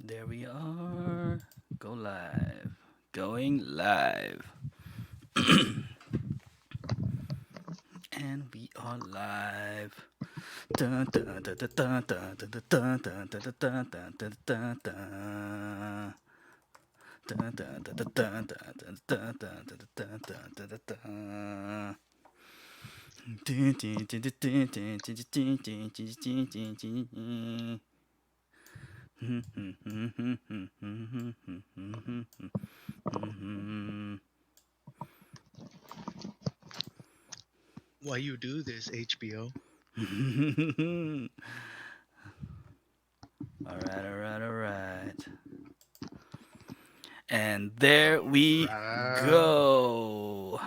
There we are. Go live. Going live. And we are live. Dun, dun, dun, dun, dun, dun, dun, dun, dun, dun, dun, dun, dun, dun, dun, dun. Dun, dun, dun, dun, dun, dun, dun, dun, dun, dun, dun, dun, dun, dun, dun. Dun, dun, dun, dun, dun, dun, dun, dun, dun, dun, dun, dun, dun. Why you do this, HBO? All right. And there we Right. go.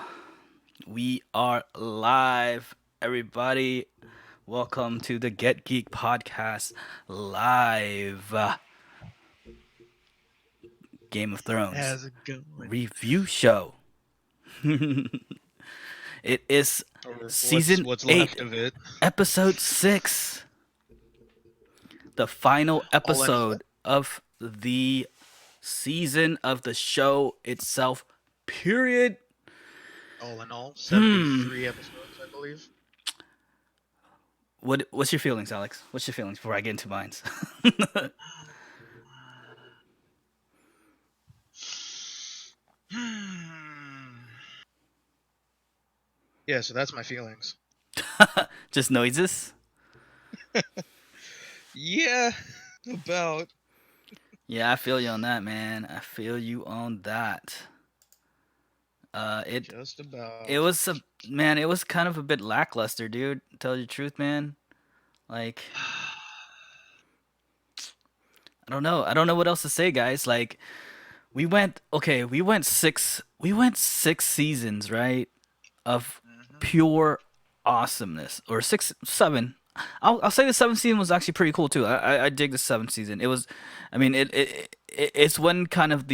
We are live, everybody. Welcome to the Get Geek podcast live. Game of Thrones How's it going? review show. It is Or season what's 8, left of it? episode 6. The final All in all, episode of the season of the show itself. Period. Hmm. 73 episodes, I believe. What's your feelings, Alex? What's your feelings before I get into mine? Yeah, so that's my feelings. Just noises? Yeah, about. Yeah, I feel you on that, man. I feel you on that. It Just about. it was a man. It was kind of a bit lackluster, dude. Tell you the truth, man. Like I don't know what else to say, guys. Like we went 6 seasons, right? Of Mhm. pure awesomeness, or 6 7. I'll say the 7th season was actually pretty cool too. I dig the 7th season. It was, I mean it's when kind of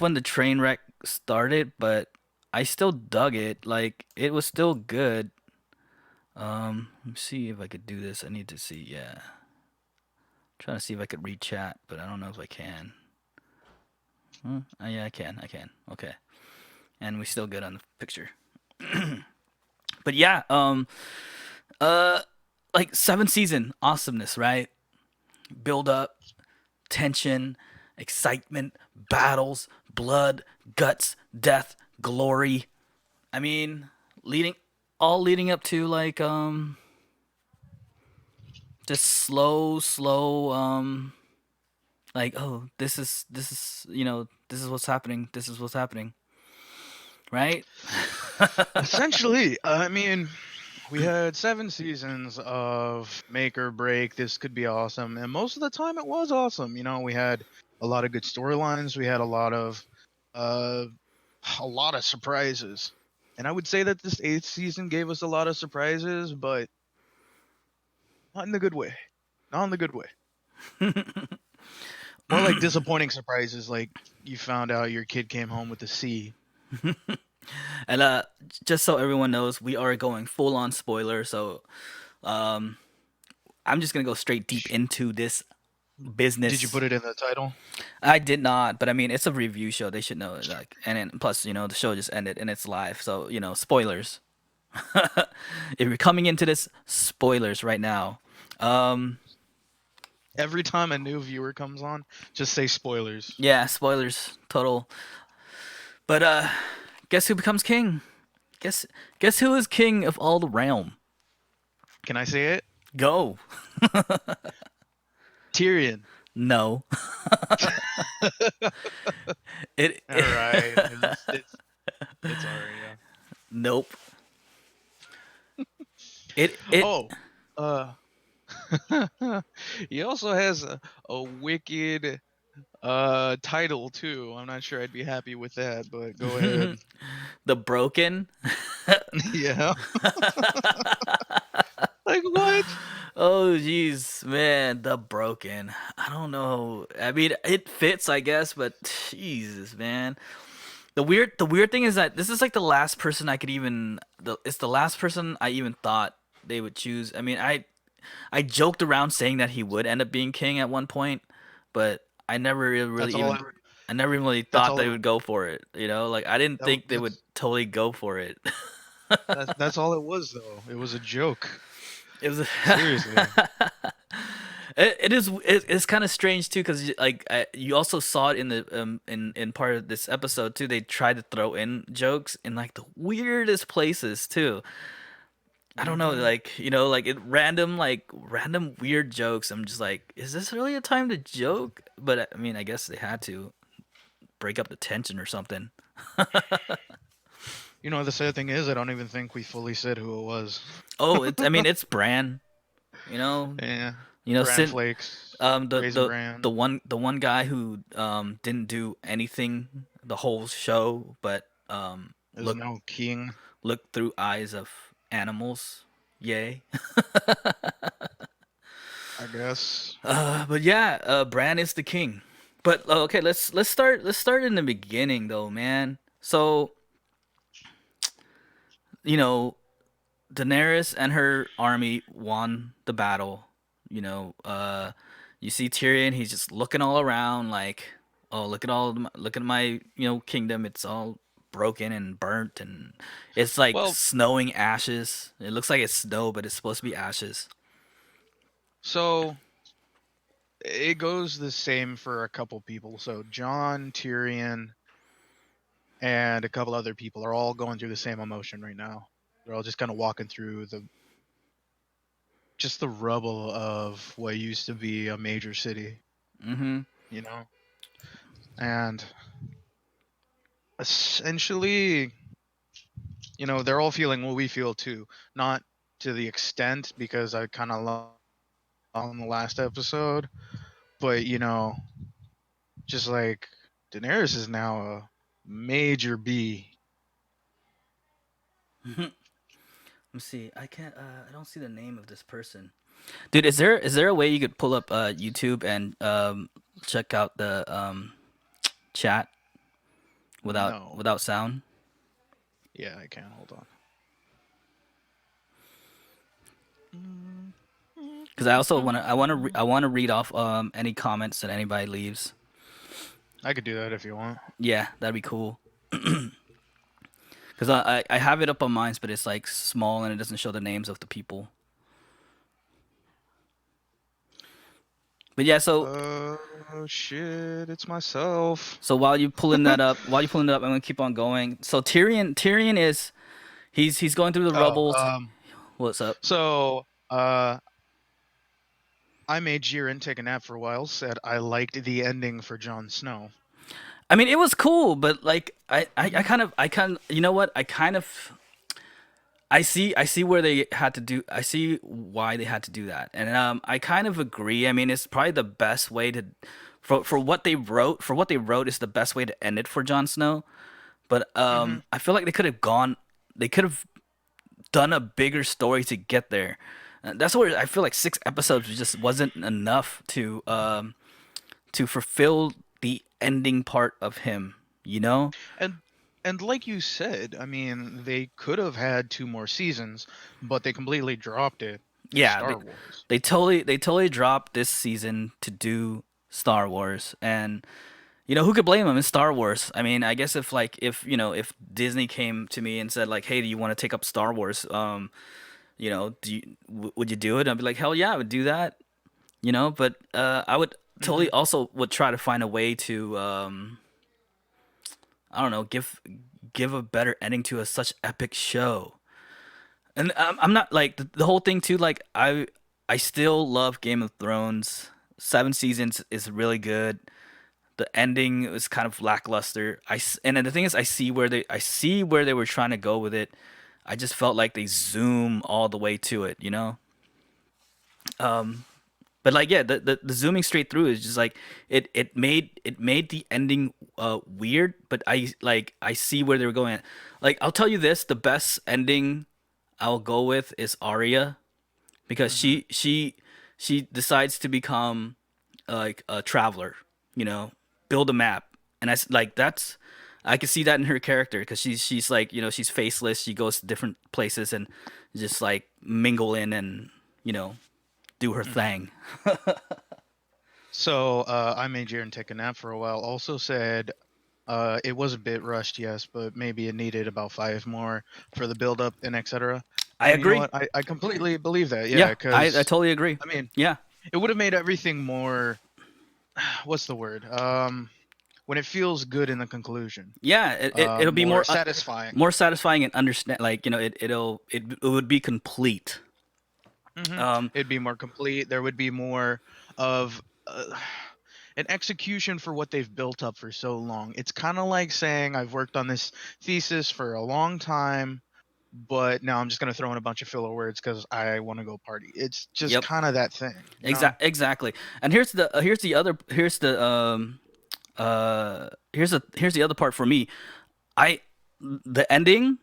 when the train wreck started, but I still dug it. Like it was still good. Let me see if I could do this. I need to see. Yeah, trying to see if I could read chat, but I don't know if I can. Yeah, I can. I can. Okay, and we still good on the picture. But yeah, uh, like 7th season awesomeness, right? Build up, tension, excitement, battles, blood, guts, death, glory. I mean, leading all leading up to like just slow like, oh, this is this is what's happening. This is what's happening, right? Essentially, I mean, we had 7 seasons of make or break. This could be awesome, and most of the time it was awesome. We had a lot of good storylines. We had uh, a lot of surprises, and I would say that this 8th season gave us a lot of surprises, but not in the good way. Not in the good way. More like disappointing surprises, like you found out your kid came home with a C. And just so everyone knows, we are going full on spoiler. So um, I'm just gonna go straight deep into this Did you business. put it in the title? I did not, but I mean, it's a review show. They should know it. Like, and then plus, the show just ended and it's live, so spoilers. If you're coming into this, spoilers right now. Um, Every time a new viewer comes on, just say spoilers. yeah, spoilers, total. But guess who becomes king? Guess guess who is king of all the realm? Can I say it? Go. Tyrion. No. it, All right, it's Arya. nope. It Oh, uh, he also has a wicked title too. I'm not sure I'd be happy with that, but go ahead. the broken. Yeah. Like what? Oh jeez, man, the broken. I don't know. I mean, it fits, I guess, but Jesus, man. The weird thing is that this is like the last person I could even. It's the last person I even thought they would choose. I mean, I joked around saying that he would end up being king at one point, but I never really That's all. even I never even really That's thought all. they would go for it. Like I didn't think they would That's totally go for it. that's all it was though. It was a joke. It was. Seriously. It's kind of strange too because you also saw it in the in part of this episode too. They tried to throw in jokes in like the weirdest places too. I don't know, Hmm. like random weird jokes. I'm just like, is this really a time to joke? But I mean, I guess they had to break up the tension or something. You know, the sad thing is, I don't even think we fully said who it was. Oh, I mean, it's Bran. You know, Yeah. Bran since Flakes, um the Raisin the Bran. the one guy who didn't do anything the whole show, but There's no king. look through eyes of animals. Yay. I guess. But yeah, Bran is the king. But okay, let's start in the beginning though, man. So you know, Daenerys and her army won the battle. You know, you see Tyrion, he's just looking all around like, oh, look at my kingdom. It's all broken and burnt, and it's like Well, snowing ashes. It looks like it's snow, but it's supposed to be ashes. so it goes the same for a couple people. So John, Tyrion, and a couple other people are all going through the same emotion right now. They're all just kind of walking through the rubble of what used to be a major city, Mm-hmm. you know? And essentially, they're all feeling what we feel too. Not to the extent because I kind of lost on the last episode, but just like Daenerys is now a major B. Let me see. I can't. I don't see the name of this person. Dude, is there a way you could pull up YouTube and check out the chat without No. without sound? Yeah, I can. Hold on. Because I also want to read off any comments that anybody leaves. I could do that if you want. Yeah, that'd be cool. Because I have it up on mine, but it's like small and it doesn't show the names of the people. But yeah, so Oh shit, it's myself. so while you pulling that up, I'm gonna keep on going. So Tyrion is he's going through the Oh, rubble. What's up? so I made Jiren take a nap for a while. Said I liked the ending for Jon Snow. I mean, it was cool, but like I Hmm. kind of you know what? I see where they had to do. I see why they had to do that, and I kind of agree. I mean, it's probably the best way to, for what they wrote. For what they wrote is the best way to end it for Jon Snow. But Hmm. I feel like they could have gone. They could have done a bigger story to get there. That's where I feel like 6 episodes just wasn't enough to fulfill the ending part of him. You know? And and like you said, I mean, they could have had two more seasons, but they completely dropped it for Yeah, Star Wars. they totally dropped this season to do Star Wars, and who could blame them? It's Star Wars. I mean, I guess if Disney came to me and said like, hey, do you want to take up Star Wars? Would you do it? I'd be like, hell yeah, I would do that. But I would Hmm. totally also would try to find a way to I don't know, give a better ending to a such epic show. And I'm not like the whole thing too. Like I still love Game of Thrones. 7 seasons is really good. The ending was kind of lackluster. And then the thing is, I see where they were trying to go with it. I just felt like they zoom all the way to it. But like yeah, the zooming straight through is just like it made the ending weird. But I see where they were going. Like I'll tell you this, the best ending I'll go with is Arya because Hmm. she decides to become like a traveler, you know, build a map, and that's I can see that in her character because she's like she's faceless. She goes to different places and just like mingle in and you know do her Hmm. thing. So I made Jaren take a nap for a while. Also said it was a bit rushed, yes, but maybe it needed about five more for the build up and etc. I And you know agree. what? I completely believe that. Yeah, Yeah, I because totally agree. I mean, Yeah, it would have made everything more. What's the word? When it feels good in the conclusion, yeah. It'll be more more satisfying. more satisfying and understand. Like it would be complete. Hmm. Um, It'd be more complete. There would be more of an execution for what they've built up for so long. It's kind of like saying I've worked on this thesis for a long time, but now I'm just gonna throw in a bunch of filler words because I want to go party. It's just yep. kind of that thing, you know. Exactly. And here's the other here's the other part for me. I the ending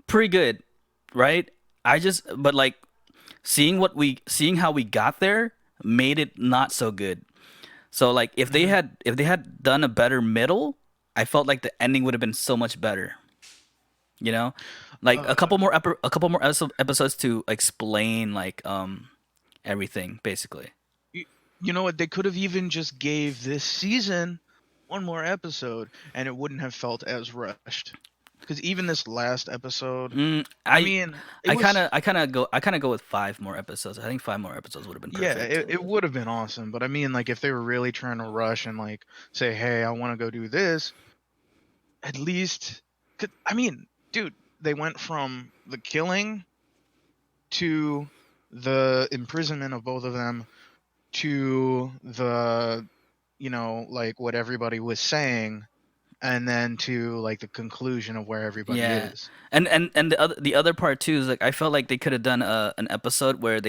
pretty good, right? I just but like seeing how we got there made it not so good. So like Hmm. if they had done a better middle, I felt like the ending would have been so much better. You know, like Uh, a couple more episodes to explain like everything basically. you, you know what? They could have even just gave this season one more episode, and it wouldn't have felt as rushed. Because even this last episode, Mm, I mean, it was I kind of go with five more episodes. I think five more episodes would have been yeah, perfect. it would have been awesome. But I mean, like if they were really trying to rush and like say, hey, I want to go do this, at least, I mean, dude, they went from the killing to the imprisonment of both of them to the like what everybody was saying, and then to like the conclusion of where everybody Yeah, is. and the other part too is like I felt like they could have done an episode where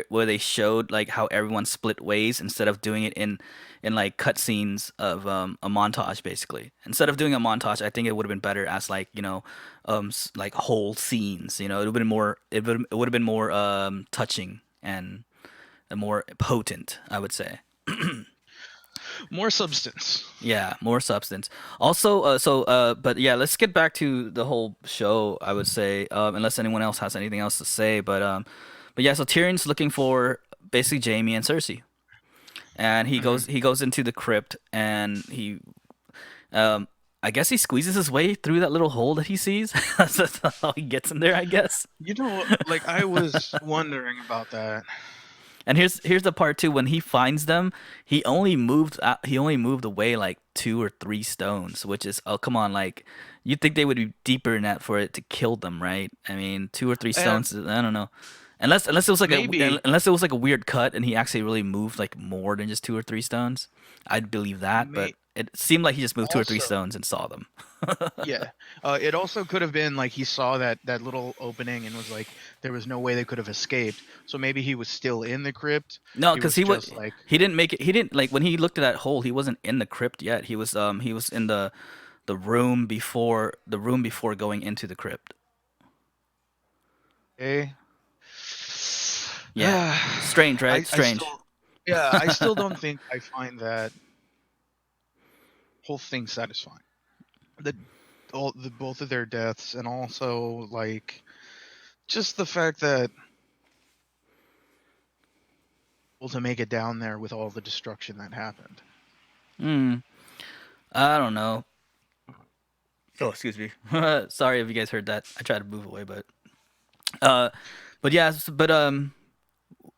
where they showed like how everyone split ways instead of doing it in like cutscenes of a montage basically. Instead of doing a montage, I think it would have been better as like like whole scenes. You know, it would have been more it would have been more touching and more potent. I would say. More substance. Yeah, more substance. Also, but yeah, let's get back to the whole show. I would say, unless anyone else has anything else to say, but yeah. So Tyrion's looking for basically Jaime and Cersei, and Hmm. he goes into the crypt, and um, I guess he squeezes his way through that little hole that he sees. That's how he gets in there, I guess. You know, like I was wondering about that. And here's the part too. When he finds them, he only moved away like 2 or 3 stones, which is oh come on, like you'd think they would be deeper in that for it to kill them, right? I mean, 2 or 3 stones. I don't know. Unless it was like Maybe, unless it was like a weird cut and he actually really moved like more than just 2 or 3 stones, I'd believe that. But may it seemed like he just moved 2 or 3 stones also, and saw them. yeah. It also could have been like he saw that little opening and was like, there was no way they could have escaped. So maybe he was still in the crypt. No, He because was just like, he didn't make it. He didn't like when he looked at that hole. He wasn't in the crypt yet. He was in the room before going into the crypt. hey, Yeah, strange, right? I Strange. still, yeah, I still don't think I find that whole thing satisfying. The all the both of their deaths, and also like just the fact that able to make it down there with all the destruction that happened. Hmm. I don't know. Oh, excuse me. Sorry if you guys heard that. I tried to move away, uh, but yeah,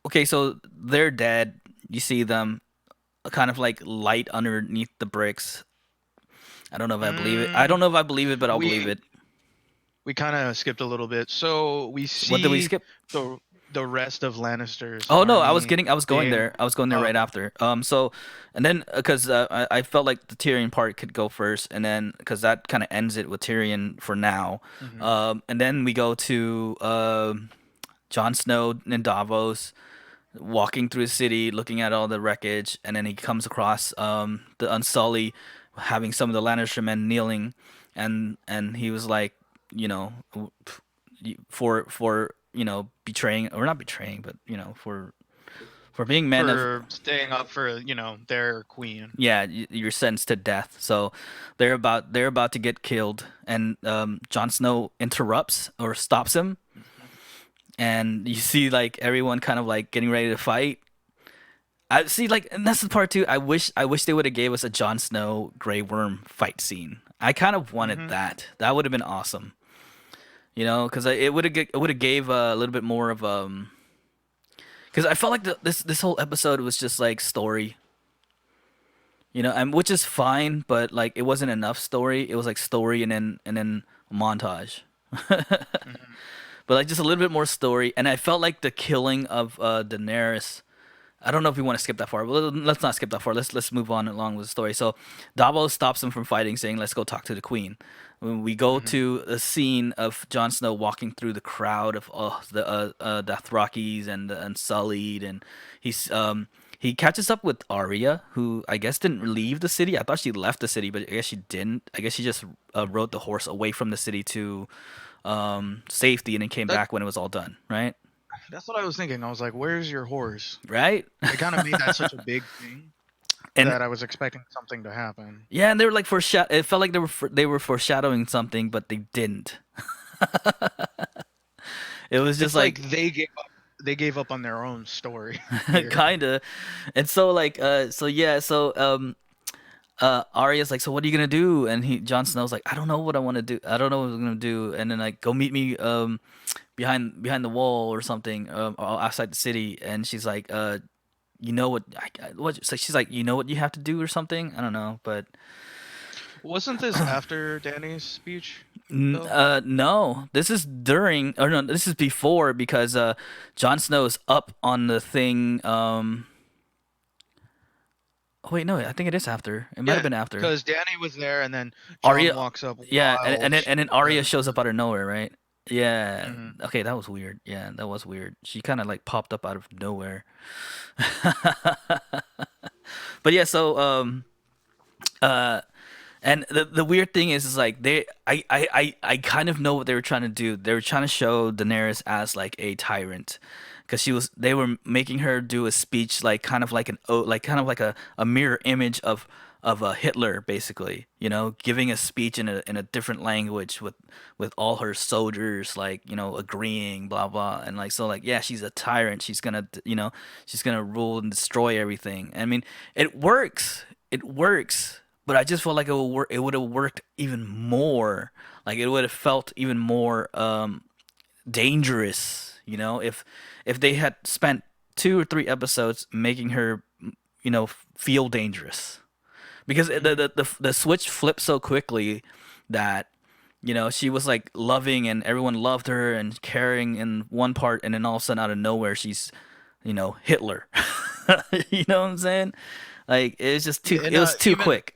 okay. So they're dead. You see them kind of like light underneath the bricks. I don't know if I believe it. I Mm, don't know if I believe it, but I'll believe we it. we kind of skipped a little bit. So we What did we see skip? the the rest of Lannister's Oh no, army I was going being there. I was going there oh, right okay. after. So, and then because I felt like the Tyrion part could go first, and then because that kind of ends it with Tyrion for now. Hmm. And then we go to Jon Snow in Davos, walking through the city, looking at all the wreckage, and then he comes across the Unsullied having some of the Lannister men kneeling, and he was like, you know, for betraying or not betraying, but for being men of For staying up for their queen. yeah, you're sentenced to death. So they're about to get killed, and Jon Snow interrupts or stops him, Mhm. and you see like everyone kind of like getting ready to fight. I see like, and that's the part too. I wish they would have gave us a Jon Snow Grey Worm fight scene. I kind of wanted Hmm. that. That would have been awesome. Because it would have gave a little bit more of because I felt like this whole episode was just like story, and which is fine, but like it wasn't enough story. It was like story and then a montage, Hmm. but like just a little bit more story. And I felt like the killing of Daenerys. I don't know if we want to skip that far, but let's not skip that far. Let's move on along with the story. So Davos stops him from fighting, saying, "Let's go talk to the queen." When we go Hmm. to a scene of Jon Snow walking through the crowd of the Dothrakis and Sullied, and he catches up with Arya, who I guess didn't leave the city. I thought she left the city, but I guess she didn't. I guess she just rode the horse away from the city to safety, and then came That back when it was all done. Right? that's what I was thinking. I was like, "Where's your horse?" Right? It kind of made that such a big thing and that I was expecting something to happen. Yeah, and they were like It felt like they were foreshadowing something, but they didn't. It was just It's like like they gave up on their own story here. kinda, and so like so yeah so Arya's like, so what are you gonna do? And Jon Snow's like, I don't know what I want to do. I don't know what I'm gonna do. And then like, go meet me behind the wall or something or outside the city. And she's like, you know what? What? So she's like, you know what you have to do or something. I don't know, but Wasn't this after Danny's speech though? No, this is during, or no, this is before because Jon Snow is up on the thing. Oh, wait, no, I think it is after. It might have Yeah, been after. because Danny was there, and then John Arya, walks up yeah, and while and then she and then Arya has. shows up out of nowhere, right? Yeah. Hmm. Okay, that was weird. Yeah, that was weird. She kind of like popped up out of nowhere. But yeah, so uh and the weird thing is like I kind of know what they were trying to do. They were trying to show Daenerys as like a tyrant, because they were making her do a speech like kind of like like kind of like a mirror image of a Hitler, basically, giving a speech in a different language with all her soldiers, like, agreeing, blah blah. And like, so like, yeah, she's a tyrant, she's gonna rule and destroy everything. I mean, it works, but I just felt like it would have worked even more. Like, it would have felt even more dangerous, if they had spent 2 or 3 episodes making her, feel dangerous. Because Hmm. the switch flipped so quickly that, she was like loving and everyone loved her and caring in one part, and then all of a sudden out of nowhere she's, Hitler. You know what I'm saying? Like, Yeah, and it was too quick.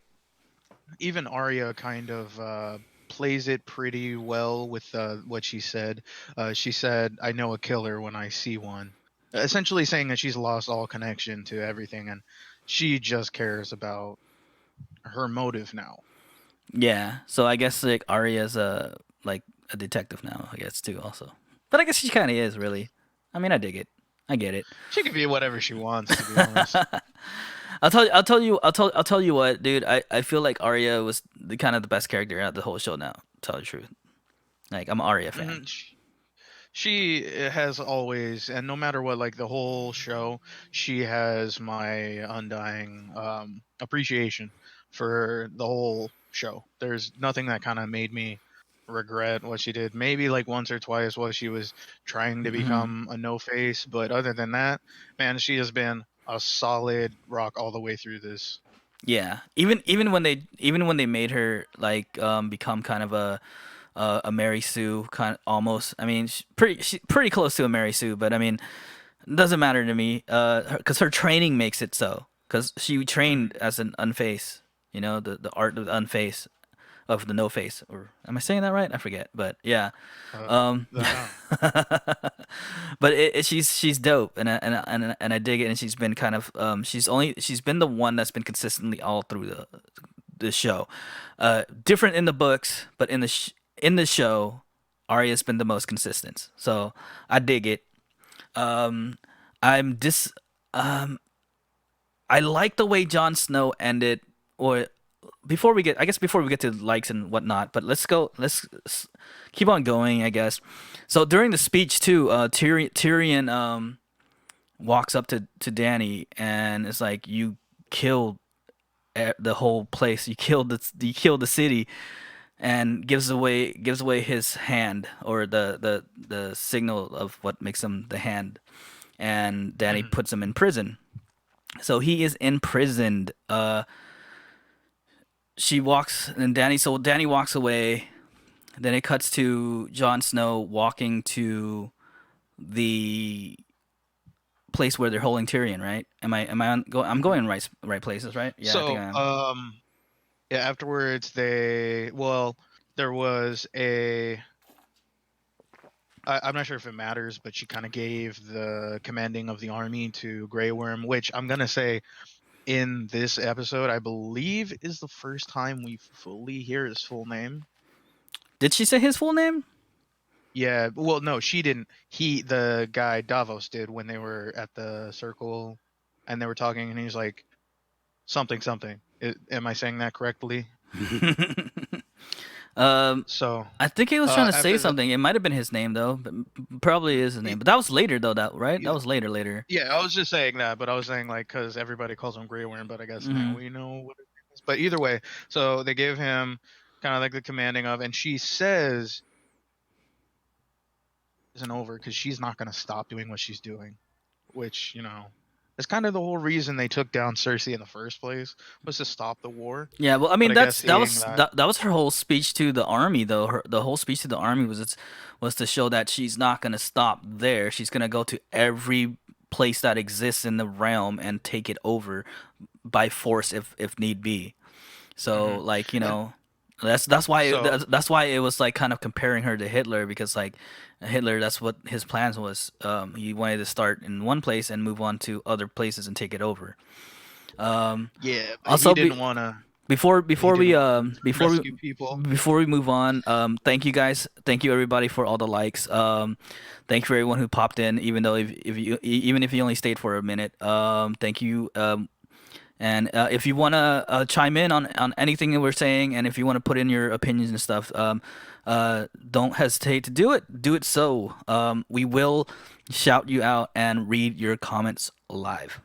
even Arya kind of plays it pretty well with what she said. She said, "I know a killer when I see one," essentially saying that she's lost all connection to everything, and she just cares about her motive now. Yeah, so I guess like Arya's a detective now, I guess, too, also. But I guess she kind of is, really. I mean, I dig it. I get it. She can be whatever she wants, to be honest. I'll tell you what, dude. I feel like Arya was the kind of the best character out of the whole show now. To tell you the truth, like, I'm an Arya fan. Hmm. She has always, and no matter what, like the whole show, she has my undying appreciation for the whole show. There's nothing that kind of made me regret what she did. Maybe like once or twice while she was trying to Hmm. become a no face, but other than that, man, she has been a solid rock all the way through this. Yeah, even when they made her like become kind of a Mary Sue, kind of, almost. I mean, she's pretty close to a Mary Sue, but I mean, it doesn't matter to me, because her training makes it so. Because she trained Mhm. as an unface, the art of the unface, of the no face. Or am I saying that right? I forget, but yeah. Um, No. but she's dope, and I dig it. And she's been kind of she's been the one that's been consistently all through the show. Different in the books, but in the show, Arya's been the most consistent. So I dig it. Um, I'm dis. Um, I like the way Jon Snow ended, or before we get, I guess before we get to likes and whatnot, but let's go. Keep on going, I guess. So during the speech too, Tyrion walks up to Danny and it's like, you killed the whole place. You killed the city, and gives away his hand, or the signal of what makes him the hand. And Danny Mhm. puts him in prison. So he is imprisoned. She walks and Danny. So Danny walks away. Then it cuts to Jon Snow walking to the place where they're holding Tyrion. Right? Am I on? I'm Mhm. going in right places, right? Yeah, I think So, I am. yeah, afterwards there was I'm not sure if it matters, but she kind of gave the commanding of the army to Grey Worm, which I'm gonna say in this episode, I believe is the first time we fully hear his full name. Did she say his full name? Yeah, well, no, she didn't. The guy Davos did when they were at the circle, and they were talking, and he was like something something. Am I saying that correctly? um, So, I think he was trying to say after the something. It might have been his name though, but probably is his name. But that was later though. That right? That yeah, was later. yeah, I was just saying that, but I was saying like because everybody calls him Grey Worm, but I guess now Hmm. we know what it is. But either way, so they gave him kind of like the commanding of, and she says isn't over because she's not going to stop doing what she's doing, which is kind of the whole reason they took down Cersei in the first place, was to stop the war. Yeah, well, I But mean I guess that seeing was that, that was her whole speech to the army though. The whole speech to the army was to show that she's not gonna stop there. She's gonna go to every place that exists in the realm and take it over by force if need be. So hmm like and so that's why it was like kind of comparing her to Hitler, because like Hitler, that's what his plans was. He wanted to start in one place and move on to other places and take it over. Um, yeah, but Also, be, before he before didn't we want to rescue people. before we move on, thank you guys, thank you everybody for all the likes. Thank you for everyone who popped in, even though if you even if you only stayed for a minute. Thank you. And if you want to chime in on anything that we're saying, and if you want to put in your opinions and stuff, don't hesitate to do it. Do it so. We will shout you out and read your comments live.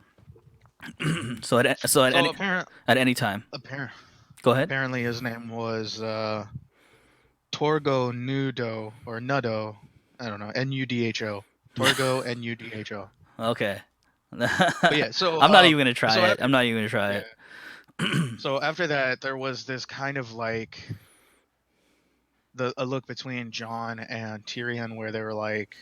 So At any time. apparent, Go ahead. apparently his name was Torgo Nudo or Nudo. I don't know. Nudho. Torgo Nudho. Okay. But yeah, so I'm not even gonna try so it. after I'm not even gonna try yeah, it. so after that there was this kind of like the a look between John and Tyrion where they were like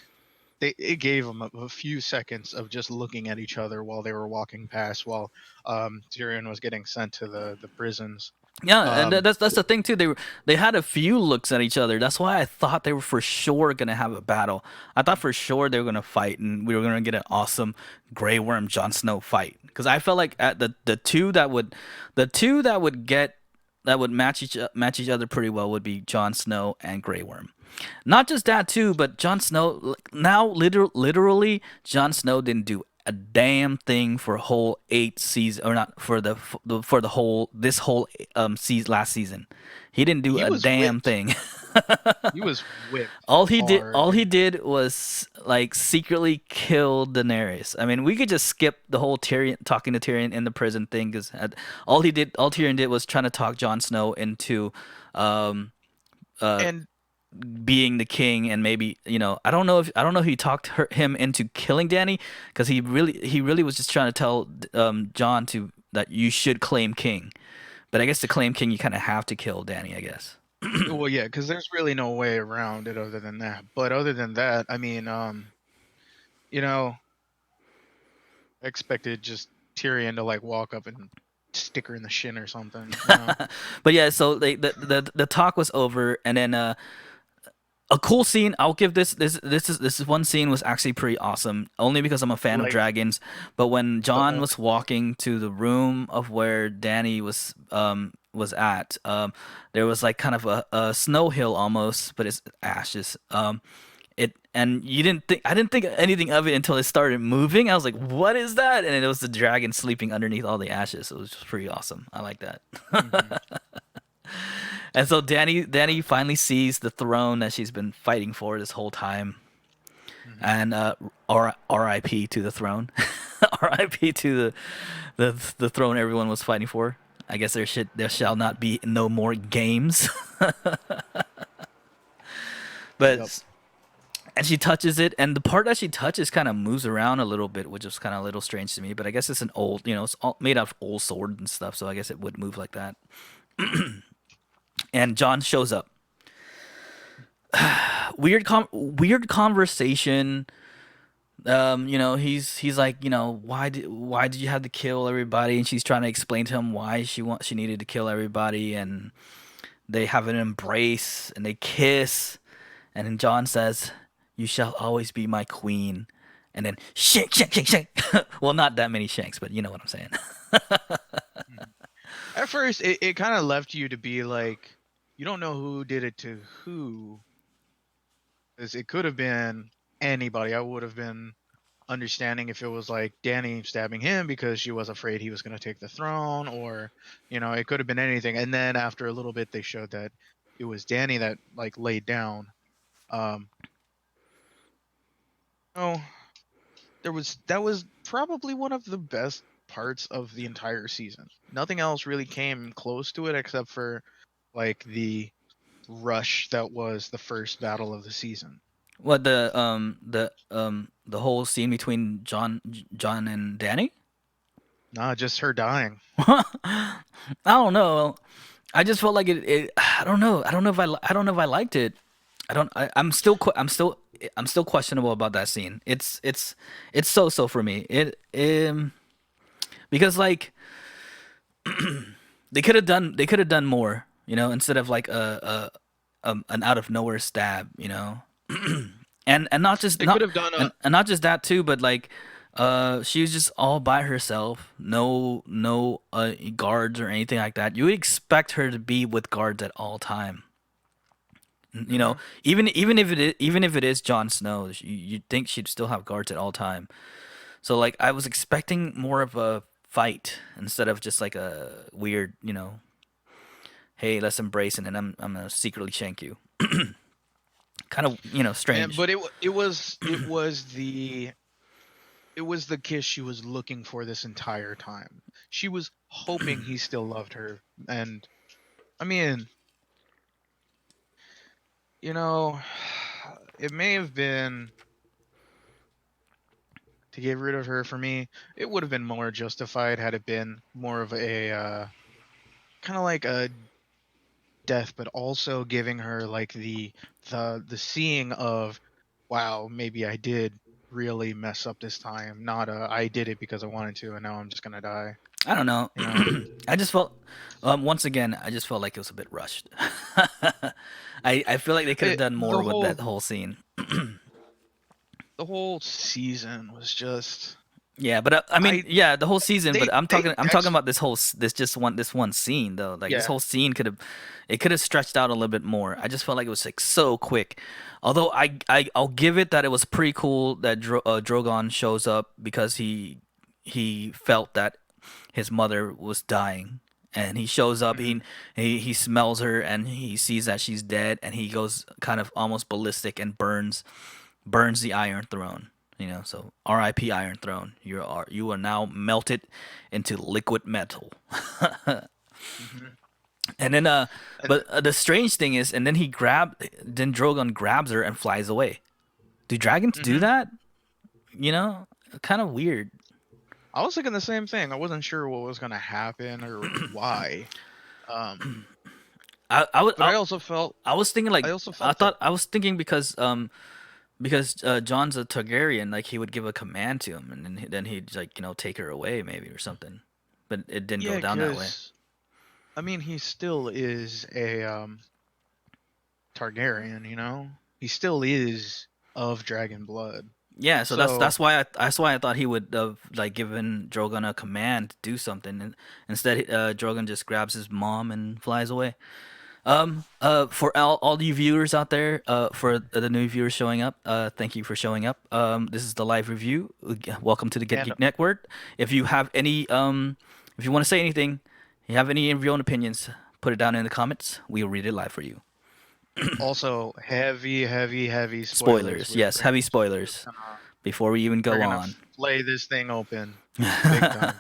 it gave them a few seconds of just looking at each other while they were walking past while Tyrion was getting sent to the prisons. Yeah, and Um, that's the thing too. They had a few looks at each other. That's why I thought they were for sure gonna have a battle. I thought for sure they were gonna fight, and we were gonna get an awesome Grey Worm Jon Snow fight. Because I felt like at the two that would get that would match each other pretty well would be Jon Snow and Grey Worm. Not just that too, but Jon Snow now literally Jon Snow didn't do a damn thing for a whole 8 seasons, or not for for the whole this whole season last season. He didn't do he a was damn whipped. thing. He was whipped All hard. he did was like secretly kill Daenerys. I mean, we could just skip the whole Tyrion talking to Tyrion in the prison thing, because all Tyrion did was trying to talk Jon Snow into um uh And being the king, and maybe I don't know if he talked him into killing Danny, because he really was just trying to tell John to that you should claim king. But I guess to claim king you kind of have to kill Danny, I guess. well, yeah, because there's really no way around it other than that. But other than that, I mean, you know, I expected just Tyrion to like walk up and stick her in the shin or something. But yeah, so the talk was over, and then a cool scene. I'll give this is one scene was actually pretty awesome, only because I'm a fan of Like, dragons. But when John uh, was walking to the room of where Danny was at, there was like kind of a snow hill almost, but it's ashes. It and you didn't think I didn't think anything of it until it started moving. I was like, "What is that?" And it was the dragon sleeping underneath all the ashes. It was just pretty awesome. I like that. Hmm. And so Danny finally sees the throne that she's been fighting for this whole time. Hmm. And R.I.P. to the throne. R.I.P. to the throne everyone was fighting for. I guess there shall not be no more games. Yep. But and she touches it, and the part that she touches kind of moves around a little bit, which is kind of a little strange to me. But I guess it's an old, it's all made out of old sword and stuff, so I guess it would move like that. And John shows up. Weird conversation. He's like, why did you have to kill everybody? And she's trying to explain to him why she needed to kill everybody, and they have an embrace and they kiss, and then John says, "You shall always be my queen." And then shank, shank, shank, shank. Well, not that many shanks, but you know what I'm saying. Mhm. At first, it kind of left you to be like, you don't know who did it to who, because it could have been anybody. I would have been understanding if it was like Danny stabbing him because she was afraid he was going to take the throne, or it could have been anything. And then after a little bit, they showed that it was Danny that like laid down. Um, oh, that was probably one of the best parts of the entire season. Nothing else really came close to it except for like the rush that was the first battle of the season. What the whole scene between John and Danny? Nah, just her dying. I don't know. I just felt like it. I don't know. I don't know if I liked it. I don't. I'm still questionable about that scene. It's so for me. Because like they could have done more. Instead of like an out of nowhere stab. And not just They could not have done and not just that too, but like she was just all by herself, no guards or anything like that. You would expect her to be with guards at all time. hmm Even if it is Jon Snow, you'd think she'd still have guards at all time. So like I was expecting more of a fight instead of just like a weird, hey, let's embrace, and then I'm gonna secretly shank you. Kind of, and strange. but it was the kiss she was looking for this entire time. She was hoping he still loved her, and I mean, you know, it may have been to get rid of her. For me, it would have been more justified had it been more of a kind of like a death, but also giving her like the seeing of, wow, maybe I did really mess up this time. Not I did it because I wanted to, and now I'm just gonna die. I don't know. You know, I just felt, once again, I just felt like it was a bit rushed. I feel like they could have done the more with whole that whole scene. the whole season was just Yeah, but I mean, I yeah, the whole season. But they I'm they talking actually about this one scene though. Like this yeah. whole scene could have stretched out a little bit more. I just felt like it was like so quick. Although I'll give it that it was pretty cool that Drogon shows up because he felt that his mother was dying, and he shows up. Hmm. He smells her, and he sees that she's dead, and he goes kind of almost ballistic and burns the Iron Throne. So R.I.P. Iron Throne. You are now melted into liquid metal. Hmm. And then And but the strange thing is, and then Drogon grabs her and flies away. Do dragons do hmm that? You know, kind of weird. I was thinking the same thing. I wasn't sure what was gonna happen or why. Um, I I was but I, I also felt I was thinking like I also felt that. I was thinking because John's a Targaryen, like he would give a command to him, and then he'd like take her away maybe or something. But it didn't go Yeah, down that way. because I mean, he still is a Targaryen. He still is of dragon blood. Yeah, so that's So that's why I thought he would have like given Drogon a command to do something, and instead Drogon just grabs his mom and flies away. For all you viewers out there, for the new viewers showing up, thank you for showing up. This is the live review. Welcome to the Get And Geeked Network. If you have any, if you want to say anything, you have any of your own opinions, put it down in the comments. We'll read it live for you. also heavy, heavy, heavy spoilers. Spoilers, We're yes, pretty heavy much just spoilers. gonna Before we even we're go gonna on. flay this thing open, big time.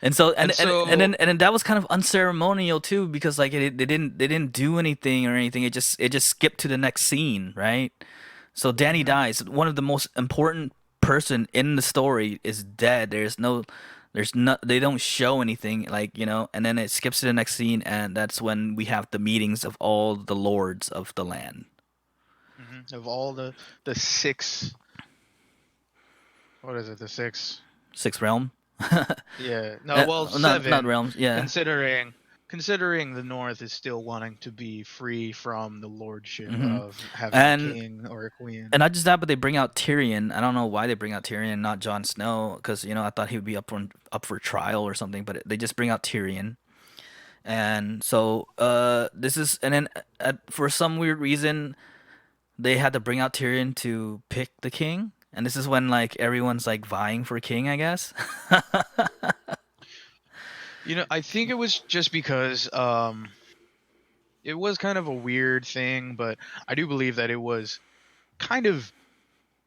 And so And so, and then that was kind of unceremonial too because like they didn't do anything or anything. It just skipped to the next scene, right? So Danny mhm. dies. One of the most important person in the story is dead. There's not they don't show anything like, and then it skips to the next scene and that's when we have the meetings of all the lords of the land. Of all the six, what is it? The six? Sixth realm? Yeah, no, well, Not seven, realms, yeah. considering considering the North is still wanting to be free from the lordship hmm of having a And king or a queen. And not just that, but they bring out Tyrion. I don't know why they bring out Tyrion, not Jon Snow, because I thought he would be up for trial or something. But they just bring out Tyrion, and so this is, and then for some weird reason, they had to bring out Tyrion to pick the king, and this is when like everyone's like vying for king, I guess. I think it was just because it was kind of a weird thing, but I do believe that it was kind of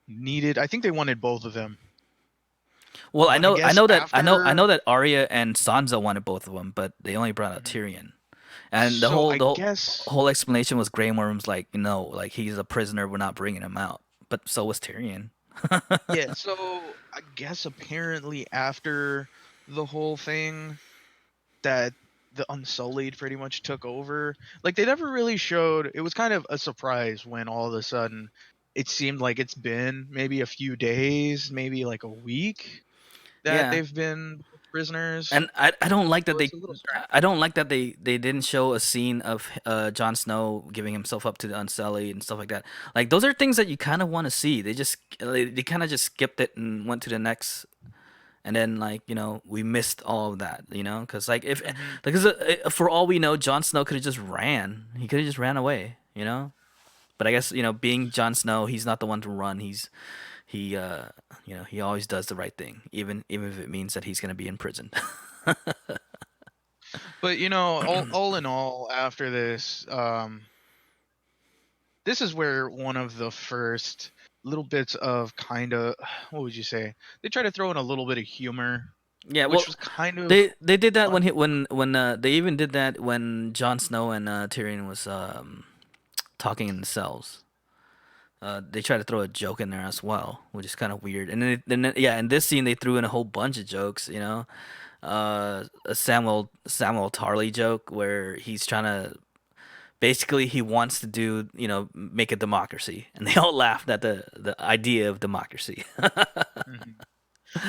needed. I think they wanted both of them. Well, But I guess I after, know that Arya and Sansa wanted both of them, but they only brought out Mhm. Tyrion. And So I the guess, whole explanation was Grey Worm's like, like he's a prisoner, we're not bringing him out. But so was Tyrion. yeah, so I guess apparently after the whole thing that the Unsullied pretty much took over, like they never really showed. It was kind of a surprise when all of a sudden it seemed like it's been maybe a few days, maybe like a week that Yeah. they've been prisoners. And I don't like that So it's a little strange. I don't like that they didn't show a scene of Jon Snow giving himself up to the Unsullied and stuff like that. Like those are things that you kind of want to see. They kind of just skipped it and went to the next, and then like we missed all of that. Because like if Hmm. because for all we know, Jon Snow could have just ran. He could have just ran away. But I guess being Jon Snow, he's not the one to run. He he always does the right thing, even if it means that he's gonna be in prison. But all in all, after this, this is where one of the first little bits of kind of, what would you say? They try to throw in a little bit of humor, Yeah, which well, was kind of they did that fun. when they even did that when Jon Snow and Tyrion was talking in the cells. They tried to throw a joke in there as well, which is kind of weird. And then yeah, in this scene they threw in a whole bunch of jokes. A Samuel Tarly joke where he's trying to basically he wants to do make a democracy, and they all laughed at the idea of democracy. Mhm.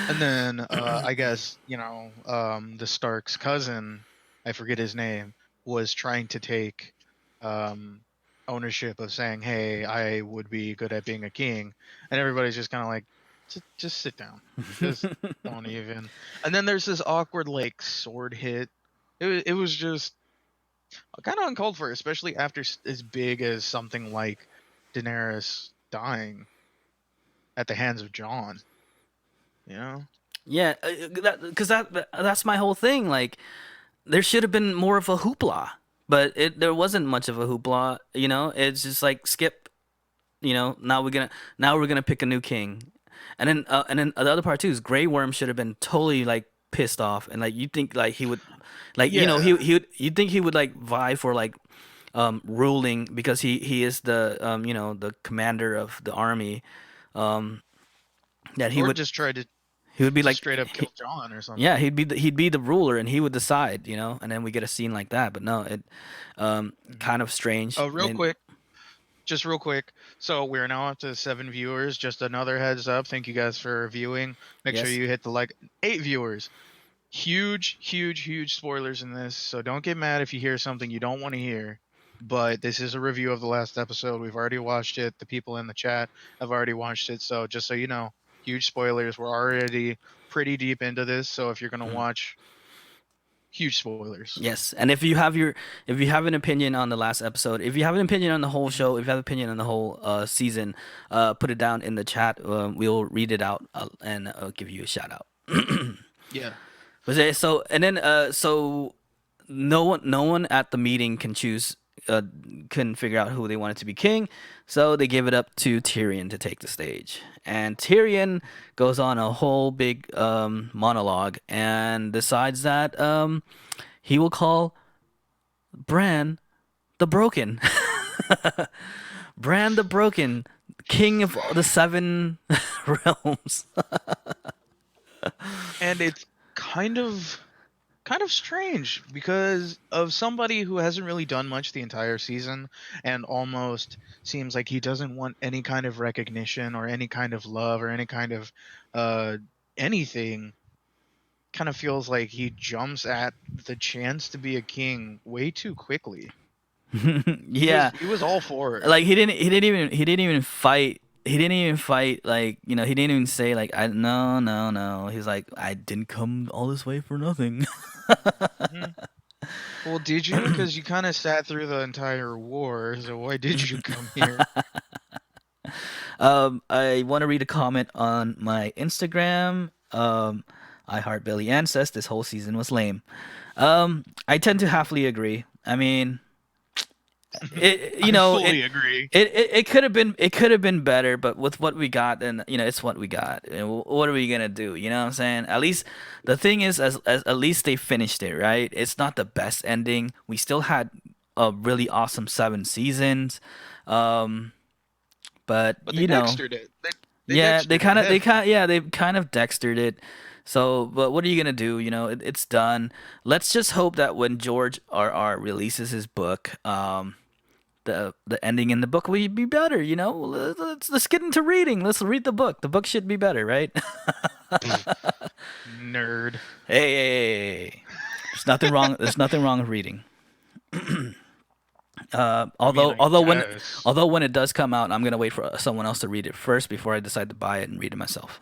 And then I guess the Stark's cousin, I forget his name, was trying to take um, ownership of saying, "Hey, I would be good at being a king," and everybody's just kind of like, just sit down, just don't even." And then there's this awkward like sword hit. It was just kind of uncalled for, especially after as big as something like Daenerys dying at the hands of Jon. You know. Yeah, because that's my whole thing. Like there should have been more of a hoopla, but there wasn't much of a hoopla. It's just like skip. Now we're gonna pick a new king, and then the other part too is Grey Worm should have been totally like pissed off, and like you think like he would, like Yeah. you think he would like vie for like ruling because he is the the commander of the army, um that Or just try to he would be just like straight up kill John or yeah, something. he'd be the ruler and he would decide, and then we get a scene like that. But no, it Hmm. kind of strange. Oh, real quick, just real quick. So we're now up to 7 viewers. Just another heads up. Thank you guys for viewing. Make sure Yes. you hit the like. 8 viewers. Huge, huge, huge spoilers in this. So don't get mad if you hear something you don't want to hear. But this is a review of the last episode. We've already watched it. The people in the chat have already watched it. So just so you know, huge spoilers. We're already pretty deep into this. So if you're gonna Mm. watch Huge spoilers. Yes, and if you have an opinion on the last episode, if you have an opinion on the whole Mhm. show, if you have an opinion on the whole season, put it down in the chat. We'll read it out and give you a shout out. Yeah. So and then so no one at the meeting can choose couldn't figure out who they wanted to be king, so they give it up to Tyrion to take the stage. And Tyrion goes on a whole big monologue and decides that he will call Bran the Broken. Bran the Broken, king of the seven realms. And it's kind of strange because of somebody who hasn't really done much the entire season and almost seems like he doesn't want any kind of recognition or any kind of love or any kind of uh anything. Kind of feels like he jumps at the chance to be a king way too quickly. He was Yeah, he was all for it. like he didn't even fight. He didn't even fight. Like, you know, he didn't even say like, I no. He's like, I didn't come all this way for nothing. Hmm. Well, did you? Because you kind of sat through the entire war, so why did you come here? I want to read a comment on my Instagram. I heart Billy Ann says this whole season was lame. I tend to Hmm. happily agree. I mean, it you I know fully agree. it could have been better, but with what we got, then you know it's what we got. And what are we gonna do? You know what I'm saying? At least the thing is, as at least they finished it right. It's not the best ending. We still had a really awesome 7 seasons, um, but But they you know, Dextered it. They yeah, Dextered it heavy. they kind of dextered it. So, but what are you gonna do? You know, it's done. Let's just hope that when George R. releases his book, the ending in the book will be better. You know, let's get into reading. Let's read the book. The book should be better, right? Pff, nerd. Hey, there's nothing wrong. There's nothing wrong with reading. I mean, I guess. Although when it does come out, I'm gonna wait for someone else to read it first before I decide to buy it and read it myself.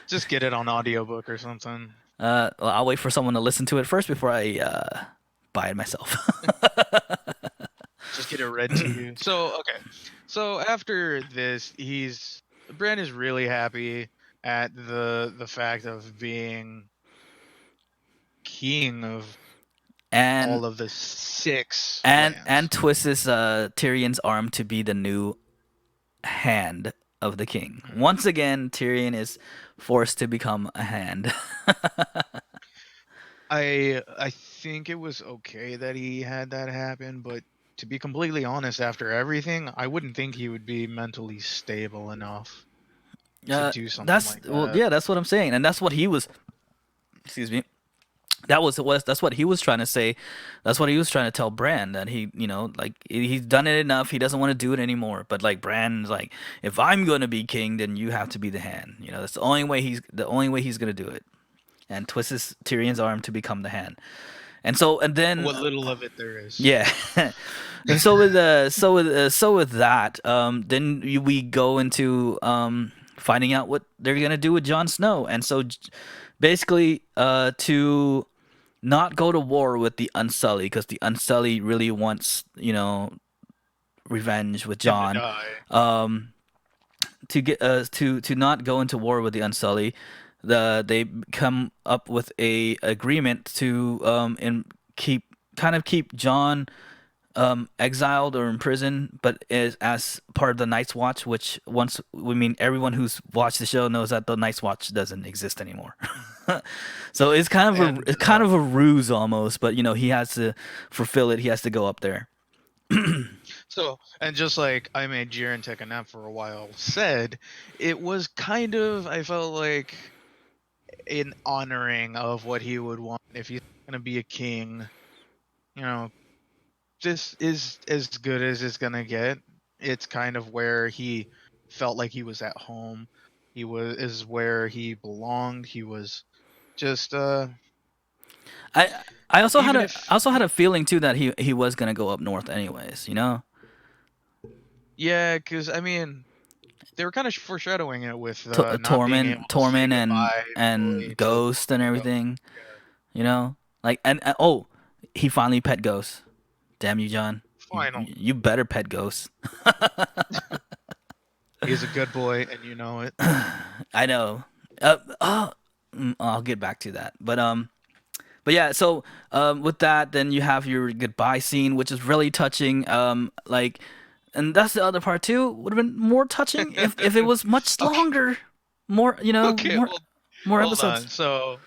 Just get it on audiobook or something. Well, I'll wait for someone to listen to it first before I buy it myself. Just get it read to you. So, okay. So after this, Bran is really happy at the fact of being king of and all of the six and lands. twists Tyrion's arm to be the new hand of the king. Mhm. Once again, Tyrion is forced to become a hand. I think it was okay that he had that happen, but to be completely honest, after everything, I wouldn't think he would be mentally stable enough to do something That's like well, that. yeah, that's what I'm saying, and that's what he was. Excuse me. That's what he was trying to say. That's what he was trying to tell Bran that he, you know, like he's done it enough. He doesn't want to do it anymore. But like Bran's like, if I'm gonna be king, then you have to be the hand. You know, that's the only way he's gonna do it. And twists Tyrion's arm to become the hand. And then What little of it there is. yeah, and so with that, then we go into finding out what they're gonna do with Jon Snow, and so basically, to not go to war with the Unsullied because the Unsullied really wants, you know, revenge with Him to Jon. die. Um, to not go into war with the Unsullied, they come up with a agreement to and keep Jon exiled or in prison, but as part of the Night's Watch, which once we mean everyone who's watched the show knows that the Night's Watch doesn't exist anymore. So And it's kind of a ruse almost, but you know he has to fulfill it. He has to go up there. and just like I made Jiren take a nap for a while, said it was kind of I felt like an honoring of what he would want if he's gonna be a king. You know, this is as good as it's gonna get. It's kind of where he felt like he was at home. He was is where he belonged. He was just I even if I also had a feeling too that he was gonna go up north anyways. You know. yeah, because I mean they were kind of foreshadowing it with not being able Torment, to say Torment, goodbye and fully to Ghost and Torment and Ghost. everything. You know, like and oh, he finally pet Ghost. Damn you, John. Final. You better pet Ghost. He's a good boy, and you know it. I know. I'll get back to that. But yeah. So with that, then you have your goodbye scene, which is really touching. And that's the other part too. Would have been more touching if it was much Okay, longer. More, okay, more hold on. episodes. So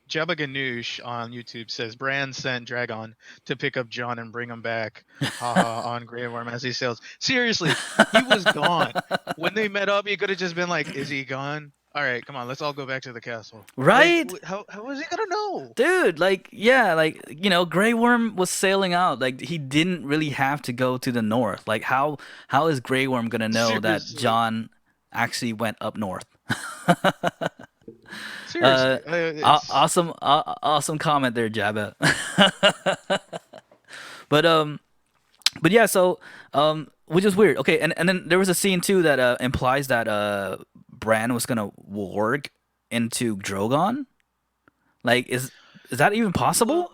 Jabba Ganoush on YouTube says Bran sent Dragon to pick up John and bring him back. Haha on Grey Worm as he sails. Seriously, he was gone. When they met up, he could have just been like, "Is he gone? All right, come on, let's all go back to the castle." Like, Right? how was he gonna know? Dude, like, yeah, like, Grey Worm was sailing out. Like, he didn't really have to go to the north. Like, how is Grey Worm gonna know that Seriously, John actually went up north? seriously, it's Awesome comment there, Jabba. but but yeah, so which is weird. Okay, and then there was a scene too that implies that Bran was gonna warg into Drogon. Like, is that even well. possible?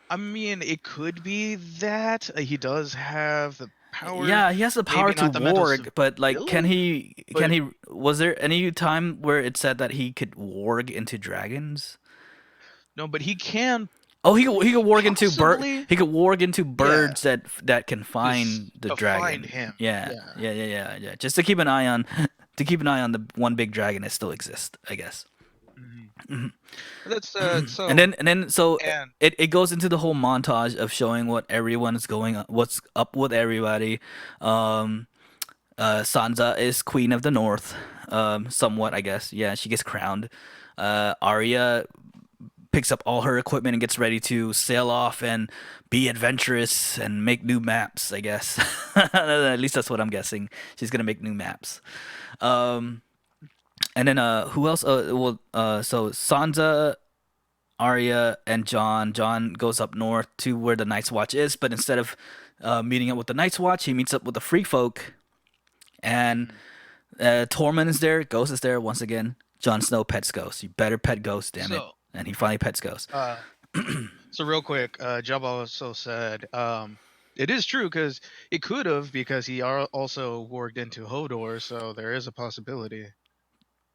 I mean, it could be that he does have the power, Yeah, he has the power maybe to not the mental warg, but like, can stability, he? Can but he? Was there any time where it said that he could warg into dragons? no, but he can Oh, he could warg into bird. possibly, He could warg into yeah, birds that can just find the to find dragon. him. Yeah, Yeah. yeah, yeah, yeah, yeah. Just to keep an eye on, to keep an eye on the one big dragon that still exists, I guess. hmm Mhm. That's and so then so and it goes into the whole montage of showing what everyone's going on, what's up with everybody. Um, Sansa is Queen of the North, somewhat, I guess. Yeah, she gets crowned. Arya picks up all her equipment and gets ready to sail off and be adventurous and make new maps, I guess. At least that's what I'm guessing. She's gonna make new maps. Um, and then who else? So Sansa, Arya, and John. John goes up north to where the Night's Watch is, but instead of meeting up with the Night's Watch, he meets up with the Free Folk. And mhm. Tormund is there. Ghost is there once again. Jon Snow pets Ghost. You better pet Ghost, damn it. So And he finally pets Ghost. uh so real quick, Jabba also said it is true because it could have because he also worked into Hodor, so there is a possibility.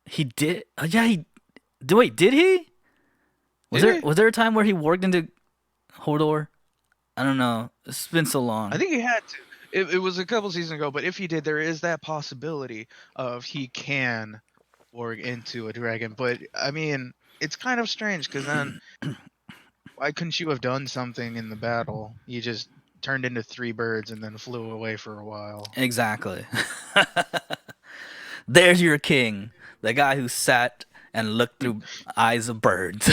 He did. Yeah, he. Wait, did he? Was Did there he? was there a time where he worked into Hodor? I don't know. It's been so I long. think he had to. It was a couple seasons ago, but if he did, there is that possibility of he can work into a dragon. But I mean, it's kind of strange because then why couldn't you have done something in the battle? You just turned into three birds and then flew away for a while. Exactly. There's your king, the guy who sat and looked through eyes of birds.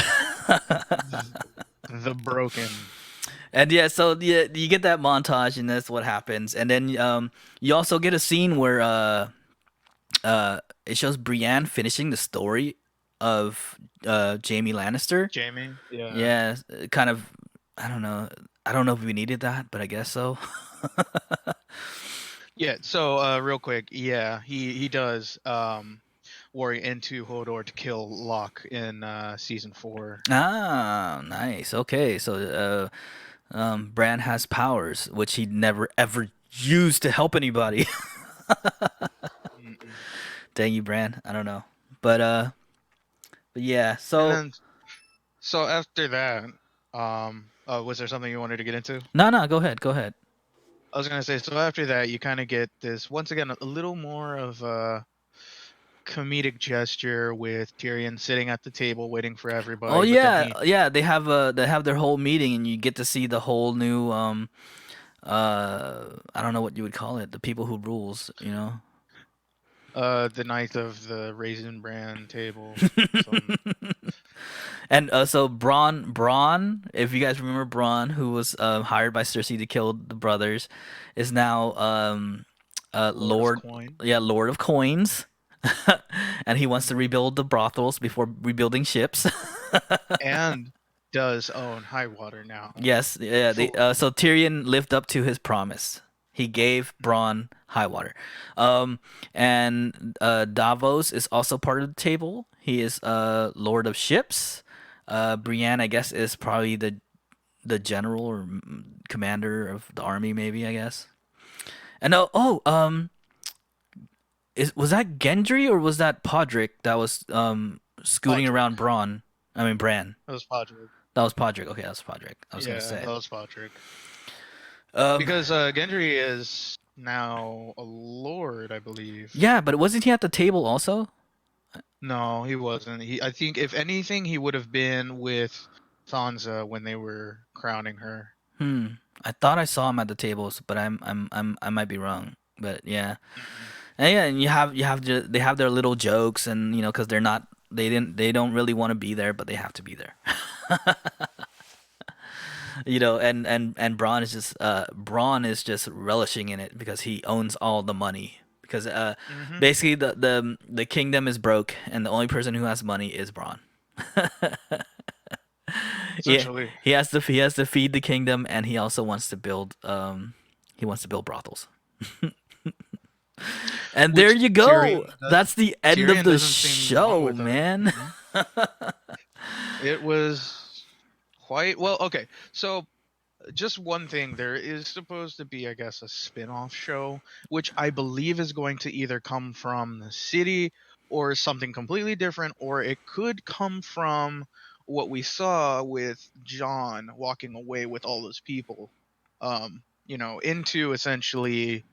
The broken. And yeah, so yeah, you get that montage, and that's what happens. And then you also get a scene where it shows Brienne finishing the story of Jamie Lannister. Jamie? Yeah. Yeah, kind of. I don't know. I don't know if we needed that, but I guess so. Yeah, so real quick, yeah, he does worry into Hodor to kill Locke in season 4. Ah, nice. Okay, so Bran has powers which he never ever used to help anybody. Mm-mm. Dang you, Bran. I don't know, but yeah. And So then so after that, was there something you wanted to get into? no, no. Go ahead. Go ahead. I was gonna say, so after that, you kind of get this once again a little more of a comedic gesture with Tyrion sitting at the table waiting for Oh everybody, but then yeah, he, yeah. They have their whole meeting, and you get to see the whole new I don't know what you would call it. The people who rules. the night of the raisin bran table, some, And so Braun, if you guys remember Braun, who was hired by Cersei to kill the brothers, is now Lord of Lord, Coin, yeah, Lord of Coins, and he wants to hmm rebuild the brothels before rebuilding ships. and does own High Water now, Yes, yeah. fully. So Tyrion lived up to his promise. He gave Mhm. Braun high water. Um, and Davos is also part of the table. He is Lord of Ships. Brienne, I guess, is probably the general or commander of the army, maybe, I guess. And was that Gendry or was that Podrick that was scooting Podrick. around Braun? I mean Bran. That was Podrick. That was Podrick. Okay, that was Podrick. I was gonna Yeah, say. that was Podrick. Um, Because Gendry is now a lord, I believe. yeah, but wasn't he at the table also? No, he wasn't. I think if anything, he would have been with Sansa when they were crowning her. Hmm. I thought I saw him at the tables, but I might be wrong. But yeah, Mm-mm. and yeah, and they have their little jokes, and because they don't really want to be there, but they have to be there. And Braun is just relishing in it because he owns all the money. Because Mm-hmm. basically the kingdom is broke, and the only person who has money is Braun. Yeah, Essentially. he has to feed the kingdom, and he wants to build brothels. And there Which you go. Tyrion That's does. the end of Tyrion the doesn't seem wrong show, with that. man. It was quite well. Okay, so just one thing, there is supposed to be, I guess, a spin-off show which I believe is going to either come from the city or something completely different, or it could come from what we saw with John walking away with all those people, into essentially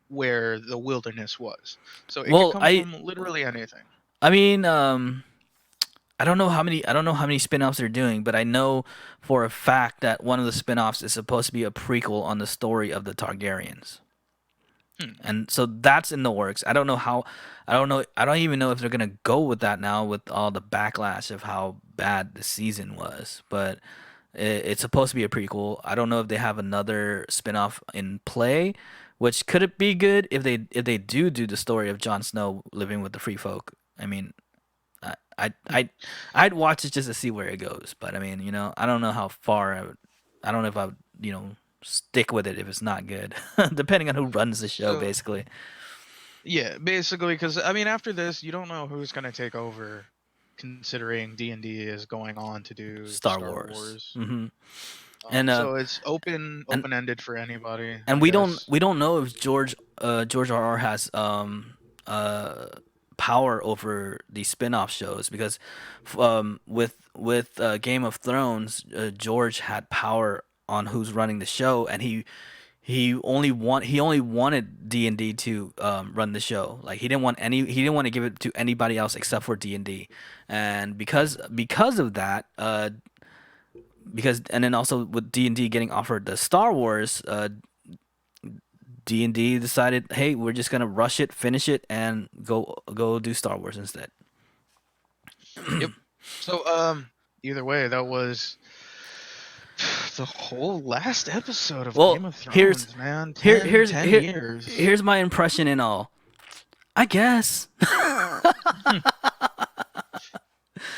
where the wilderness was. So it could Well, come from literally anything. I mean, I don't know how many spin-offs they're doing, but I know for a fact that one of the spin-offs is supposed to be a prequel on the story of the Targaryens. Hmm. And so that's in the works. I don't even know if they're going to go with that now with all the backlash of how bad the season was, but it's supposed to be a prequel. I don't know if they have another spin-off in play, which could it be good if they do the story of Jon Snow living with the free folk. I mean, I Hmm. I'd watch it just to see where it goes. But I mean, I don't know how far I don't know if I would, stick with it if it's not good, depending on who runs the show, So basically. yeah, basically, because I mean, after this, you don't know who's gonna take over, considering D&D is going on to do Star Star Wars. Wars. And So it's and open ended for anybody, and I guess. we don't know if George R.R. has uh power over these spin-off shows because with Game of Thrones, George had power on who's running the show, and he only wanted D&D to run the show. Like he didn't want to give it to anybody else except for D&D. And because of that, because and then also with D&D getting offered the Star Wars, D&D decided, hey, we're just gonna rush it, finish it, and go do Star Wars instead. Yep. So either way, that was the whole last episode of Well, Game of Thrones, man. here 10, here's 10 here years. here's my impression in all. I guess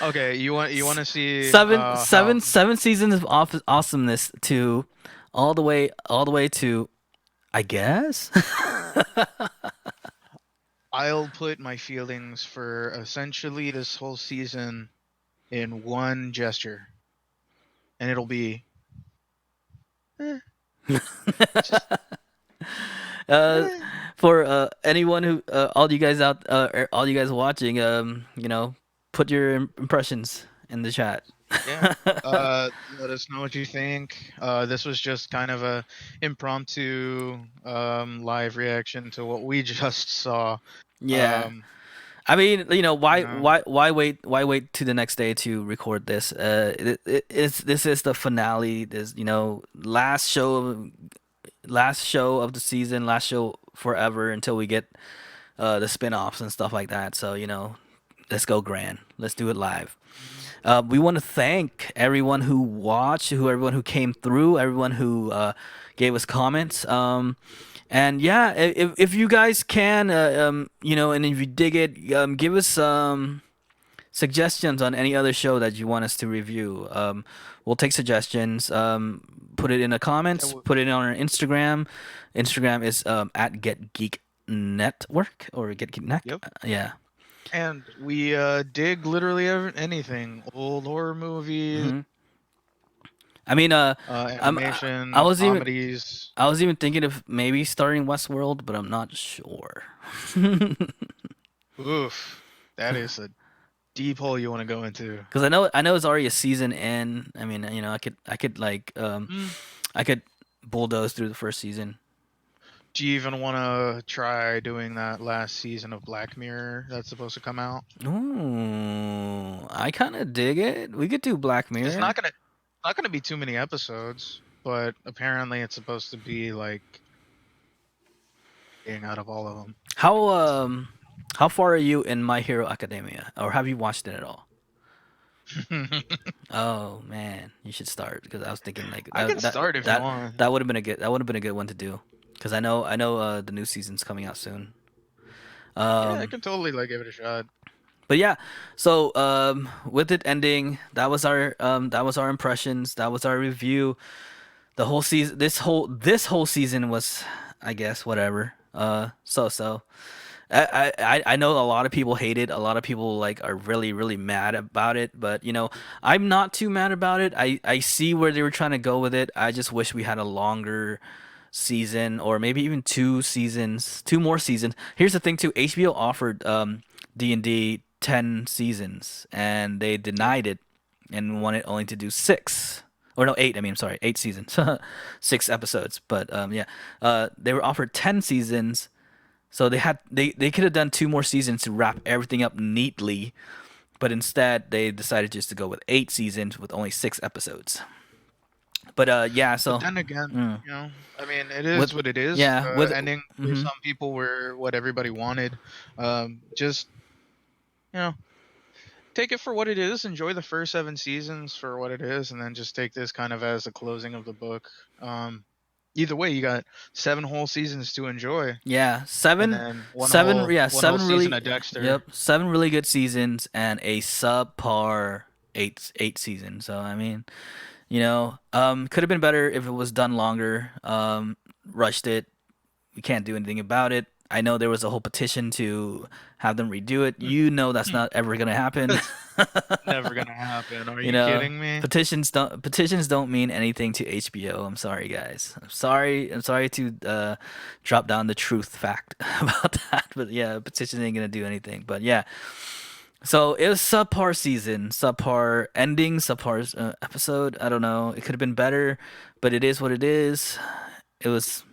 Okay, you want to see how seven seasons of awesomeness to all the way to I guess. I'll put my feelings for essentially this whole season in one gesture, and it'll be eh, just uh, eh. for anyone who all you guys all you guys watching, put your impressions in the chat. Yeah. Let us know what you think. This was just kind of a impromptu live reaction to what we just saw. Yeah. Um, I mean, you know, why wait to the next day to record this? This is the finale. This last show of the season, last show forever until we get the spin-offs and stuff like that. So let's go grand. Let's do it live. mhm. We want to thank everyone who watched, everyone who came through, everyone who gave us comments. And yeah, if you guys can, and if you dig it, give us suggestions on any other show that you want us to review. We'll take suggestions. Put it in the That comments. w- Put it on our Instagram. Instagram is at Get Geek Network or Get Geek Neck. Yep. Yeah. And we dig literally anything, old horror movies, Hmm. I mean, I'm I animation, was even comedies. I was even thinking of maybe starting Westworld, but I'm not sure. Oof, that is a deep hole you want to go into. Because I know it's already a season in. I mean, I could like Mm. I could bulldoze through the first season. Do you even want to try doing that last season of Black Mirror that's supposed to come out? Ooh, I kind of dig it. We could do Black It's Mirror. not gonna be too many episodes, but apparently it's supposed to be like getting out of all of them. How how far are you in My Hero Academia, or have you watched it at all? Oh man, you should start because I was thinking like I can start if you want. that would have been a good that would have been a good one to do because I know the new season's coming out soon. Yeah, I Um, can totally like give it a shot. but yeah, so with it ending, that was our impressions. That was our review. The whole season, this whole season was, I guess, whatever. So. I know a lot of people hate it. A lot of people like are really really mad about it. But I'm not too mad about it. I see where they were trying to go with it. I just wish we had a longer season or maybe even two more seasons. Here's the thing too. HBO offered D&D 10 seasons and they Yep. denied it and wanted only to do 6 or no 8. I mean, I'm sorry, 8 seasons, 6 episodes. But yeah, they were offered 10 seasons so they could have done 2 more seasons to wrap everything up neatly, but instead they decided just to go with 8 seasons with only 6 episodes. But yeah, But so then again, mm, I mean, it is with what it is. yeah with Ending for hmm some people were what everybody wanted. Just you know, take it for what it is. Enjoy the first 7 seasons for what it is, and then just take this kind of as the closing of the book. Either way, you got 7 whole seasons to enjoy, yeah and seven then seven yeah one whole seven season really of Dexter. yep 7 really good seasons and a subpar eight season. So I mean could have been better if it was done longer. Rushed it. We can't do anything about it. I know there was a whole petition to have them redo it. That's not ever gonna happen. That's never gonna happen. Are you you know, kidding me? petitions don't mean anything to HBO. I'm sorry, guys. I'm sorry. I'm sorry to drop down the truth fact about that. But yeah, petition ain't gonna do anything. But yeah, so it was subpar season, subpar ending, subpar episode. I don't know. It could have been better, but it is what it is. It was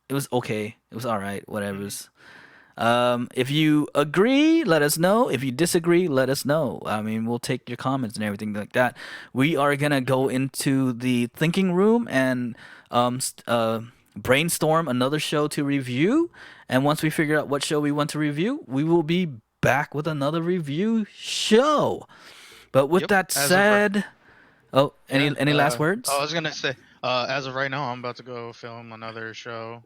it was okay. It was all right. Whatever. Mhm. If you agree, let us know. If you disagree, let us know. I mean, we'll take your comments and everything like that. We are gonna go into the thinking room and brainstorm another show to review. And once we figure out what show we want to review, we will be back with another review show. But with Yep. that As of right. said, oh, Yeah. any last I words? was gonna say, as of right now, I'm about to go film another show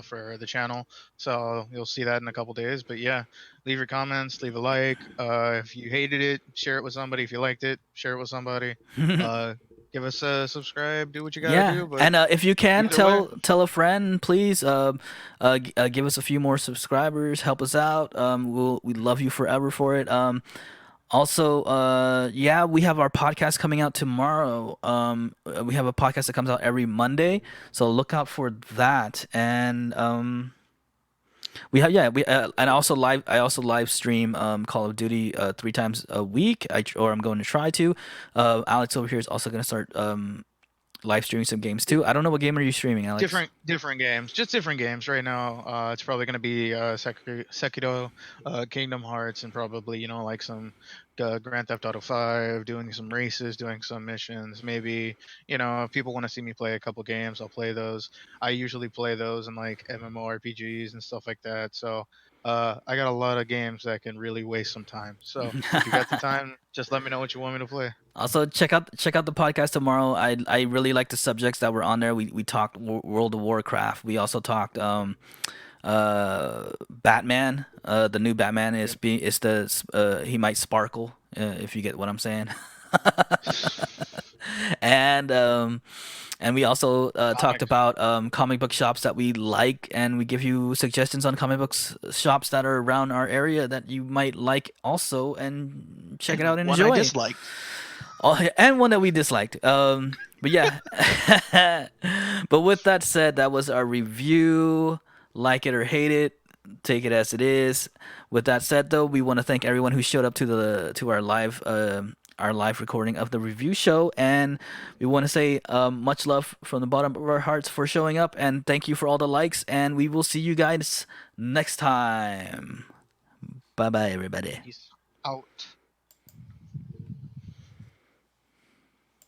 for the channel, so you'll see that in a couple days. But yeah, leave your comments, leave a like. If you hated it, share it with somebody. If you liked it, share it with somebody. Uh, give us a subscribe. Do what you gotta Yeah, do. But and if you can either way, tell a friend, please. Give us a few more subscribers. Help us out. We love you forever for it. Also, yeah, we have our podcast coming out tomorrow. We have a podcast that comes out every Monday, so look out for that. And we have yeah we and I also live stream Call of Duty 3 times a week. Or I'm going to try to. Alex over here is also going to start live streaming some games too. I don't know what game are you streaming, Alex? different games, just different games right now. It's probably gonna be Sekiro, Kingdom Hearts, and probably like some Grand Theft Auto 5, doing some races, doing some missions. Maybe if people want to see me play a couple games, I'll play those. I usually play those in like MMORPGs and stuff like that. So I got a lot of games that can really waste some time. So if you got the time, just let me know what you want me to play. Also, check out the podcast tomorrow. I really like the subjects that were on there. We talked World of Warcraft. We also talked Batman. The new Batman Yep. is he might sparkle if you get what I'm saying. And we also talked Comics. about comic book shops that we like, and we give you suggestions on comic books shops that are around our area that you might like also, and check it And out and one I enjoy. disliked. Oh, and one that we disliked. But yeah. But with that said, that was our review. Like it or hate it, take it as it is. With that said, though, we want to thank everyone who showed up to our live recording of the review show, and we want to say much love from the bottom of our hearts for showing up, and thank you for all the likes. And we will see you guys next time. Bye bye, everybody. Peace out.